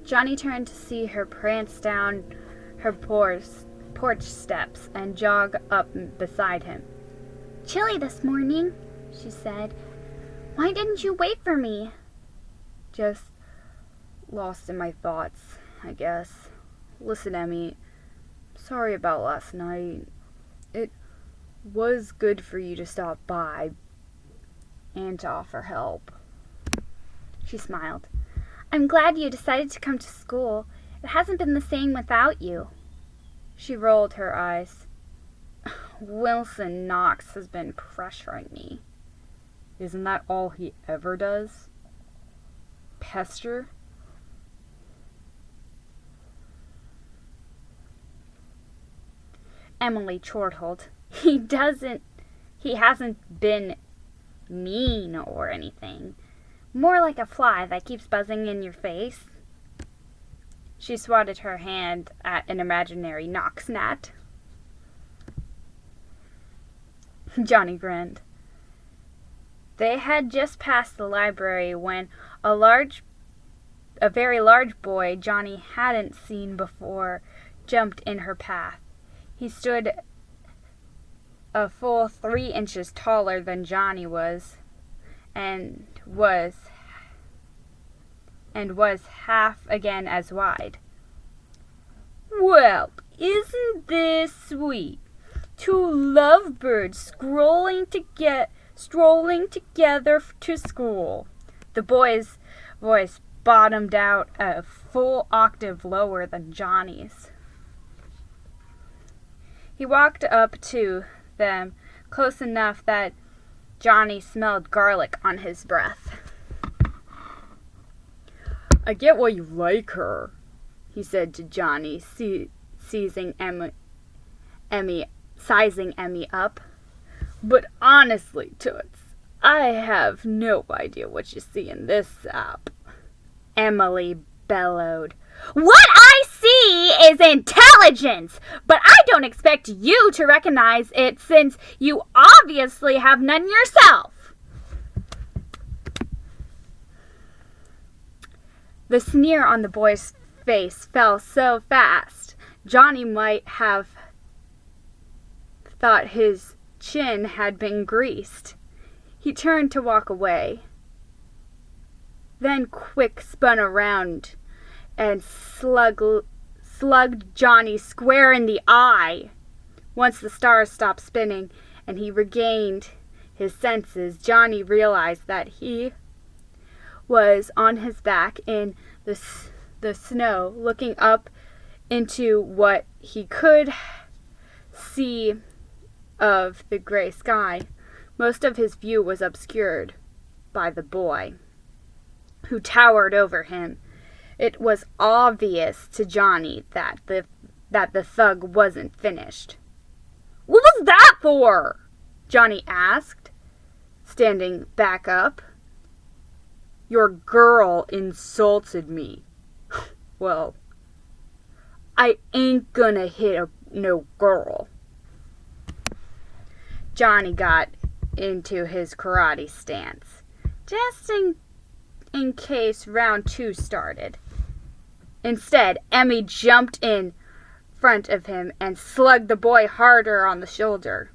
Johnny turned to see her prance down her porch steps and jog up beside him. "Chilly this morning," she said. "Why didn't you wait for me?" "Just lost in my thoughts, I guess. Listen, Emmy, sorry about last night. It was good for you to stop by and to offer help." She smiled. "I'm glad you decided to come to school. It hasn't been the same without you." She rolled her eyes. "Wilson Knox has been pressuring me. Isn't that all he ever does? Pester?" Emily chortled. He hasn't been mean or anything. More like a fly that keeps buzzing in your face." She swatted her hand at an imaginary Knox gnat. Johnny grinned. They had just passed the library when a very large boy Johnny hadn't seen before jumped in her path. He stood a full 3 inches taller than Johnny was, and was half again as wide. "Well, isn't this sweet? 2 lovebirds strolling together to school." The boy's voice bottomed out a full octave lower than Johnny's. He walked up to them close enough that Johnny smelled garlic on his breath. "I get why you like her," he said to Johnny, sizing Emmy up. "But honestly, Toots, I have no idea what you see in this sap." Emily bellowed. "What I see is intelligence, but I don't expect you to recognize it since you obviously have none yourself." The sneer on the boy's face fell so fast, Johnny might have thought his chin had been greased. He turned to walk away, then quick spun around and slugged Johnny square in the eye. Once the stars stopped spinning and he regained his senses, Johnny realized that he was on his back in the snow, looking up into what he could see of the gray sky. Most of his view was obscured by the boy, who towered over him. It was obvious to Johnny that the thug wasn't finished. "What was that for?" Johnny asked, standing back up. "Your girl insulted me." "Well, I ain't gonna hit no girl." Johnny got into his karate stance, just in case round 2 started. Instead, Emmy jumped in front of him and slugged the boy harder on the shoulder.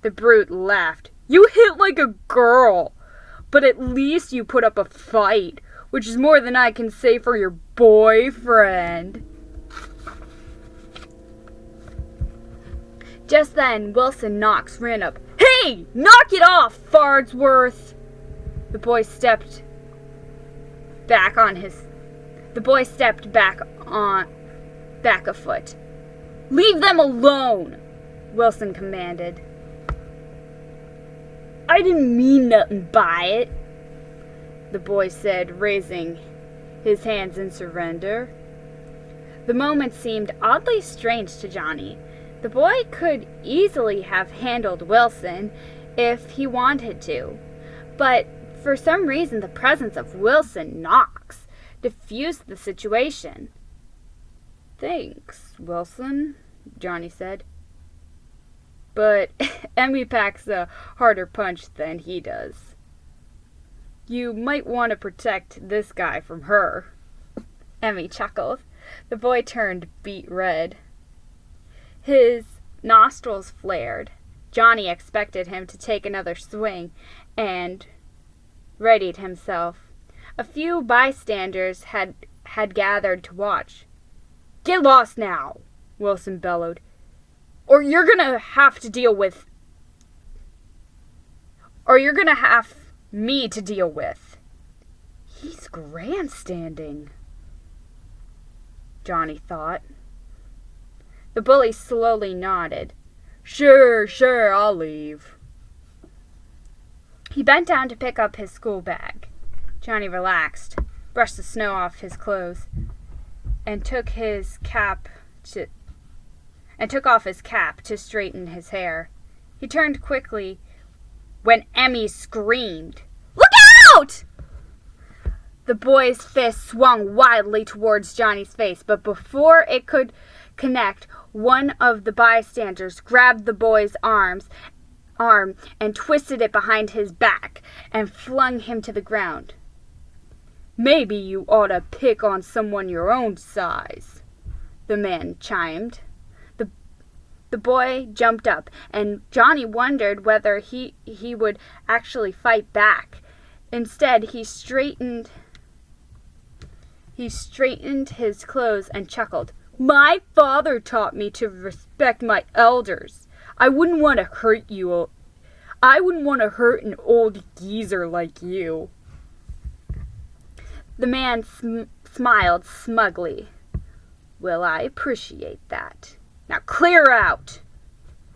The brute laughed. "You hit like a girl, but at least you put up a fight, which is more than I can say for your boyfriend." Just then, Wilson Knox ran up. "Hey, knock it off, Farnsworth!" The boy stepped back a foot. "Leave them alone," Wilson commanded. "I didn't mean nothing by it," the boy said, raising his hands in surrender. The moment seemed oddly strange to Johnny. The boy could easily have handled Wilson if he wanted to, but for some reason the presence of Wilson Knox diffused the situation. "Thanks, Wilson," Johnny said. "But Emmy packs a harder punch than he does. You might want to protect this guy from her." Emmy chuckled. The boy turned beet red. His nostrils flared. Johnny expected him to take another swing and readied himself. A few bystanders had gathered to watch. "Get lost now," Wilson bellowed, "or you're gonna have me to deal with." "He's grandstanding," Johnny thought. The bully slowly nodded. Sure, I'll leave." He bent down to pick up his school bag. Johnny relaxed, brushed the snow off his clothes, and took off his cap to straighten his hair. He turned quickly when Emmy screamed, "Look out!" The boy's fist swung wildly towards Johnny's face, but before it could connect, one of the bystanders grabbed the boy's arm and twisted it behind his back and flung him to the ground. "Maybe you ought to pick on someone your own size," the man chimed. The boy jumped up, and Johnny wondered whether he would actually fight back. Instead, he straightened his clothes and chuckled. "My father taught me to respect my elders. I wouldn't want to hurt an old geezer like you." The man smiled smugly. "Well, I appreciate that. Now clear out."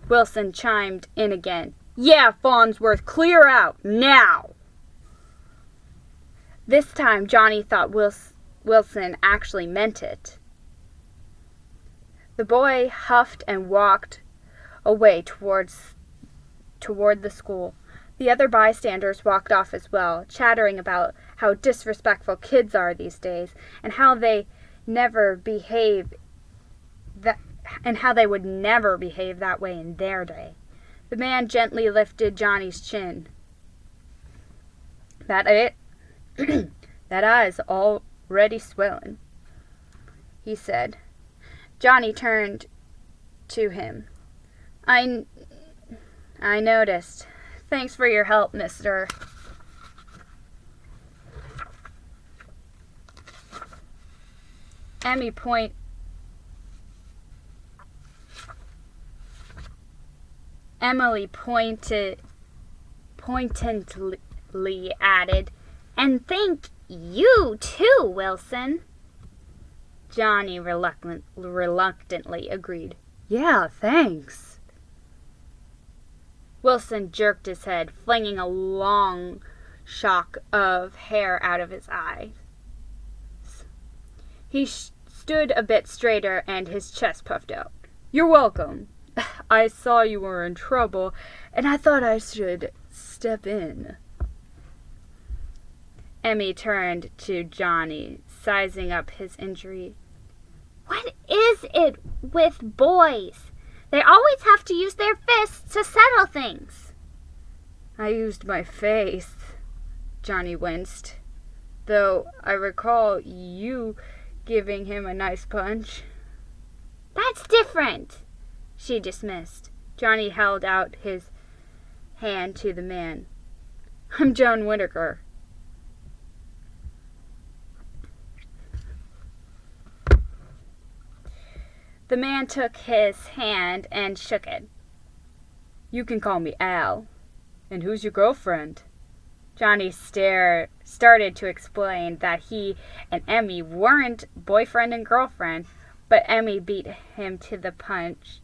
Wilson chimed in again. "Yeah, Farnsworth, clear out, now." This time Johnny thought Wilson actually meant it. The boy huffed and walked away toward the school. The other bystanders walked off as well, chattering about how disrespectful kids are these days, and how they would never behave that way in their day. The man gently lifted Johnny's chin. "That eye's already swelling," he said. Johnny turned to him. I noticed. Thanks for your help, mister." Emily pointedly added, "And thank you too, Wilson." Johnny reluctantly agreed. "Yeah, thanks." Wilson jerked his head, flinging a long shock of hair out of his eyes. He stood a bit straighter and his chest puffed out. "You're welcome. I saw you were in trouble, and I thought I should step in." Emmy turned to Johnny, sizing up his injury. "What is it with boys? They always have to use their fists to settle things." "I used my face," Johnny winced, "though I recall you giving him a nice punch." "That's different," she dismissed. Johnny held out his hand to the man. "I'm John Whitaker." The man took his hand and shook it. "You can call me Al. And who's your girlfriend?" Johnny started to explain that he and Emmy weren't boyfriend and girlfriend, but Emmy beat him to that punch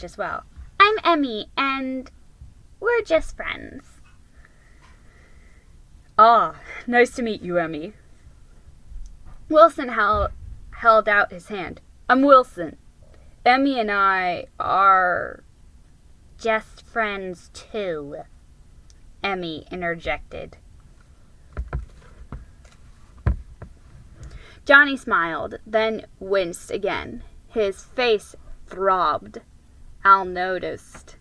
as well. "I'm Emmy, and we're just friends." "Ah, nice to meet you, Emmy." Wilson held out his hand. "I'm Wilson. Emmy and I are just friends too," Emmy interjected. Johnny smiled, then winced again. His face throbbed. Al noticed.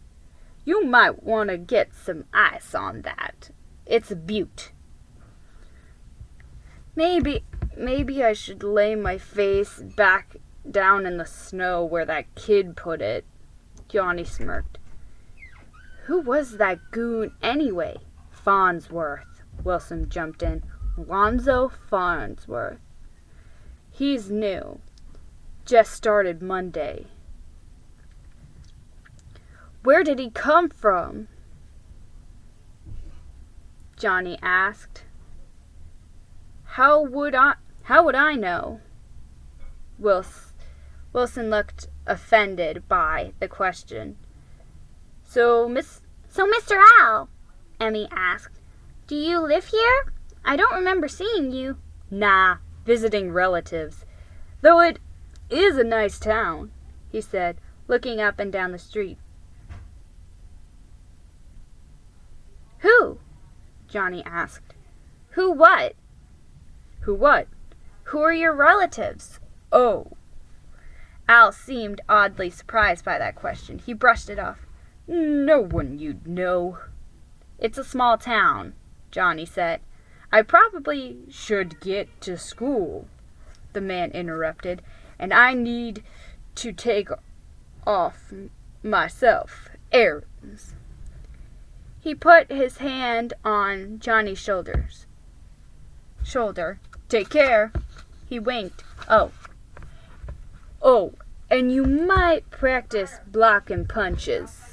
"You might want to get some ice on that. It's a beaut." Maybe I should lay my face back down in the snow where that kid put it, Johnny smirked. Who was that goon anyway? Farnsworth, Wilson jumped in. Lonzo Farnsworth. He's new. Just started Monday. Where did he come from? Johnny asked. How would I know? Wilson looked offended by the question. So Mr. Owl, Emmy asked, do you live here? I don't remember seeing you. Nah, visiting relatives. Though it is a nice town, he said, looking up and down the street. Who? Johnny asked. Who what? Who what? Who are your relatives? Oh. Al seemed oddly surprised by that question. He brushed it off. No one you'd know. It's a small town, Johnny said. I probably should get to school, the man interrupted, and I need to take off myself errands. He put his hand on Johnny's shoulder. Take care. He winked. Oh, and you might practice blocking punches.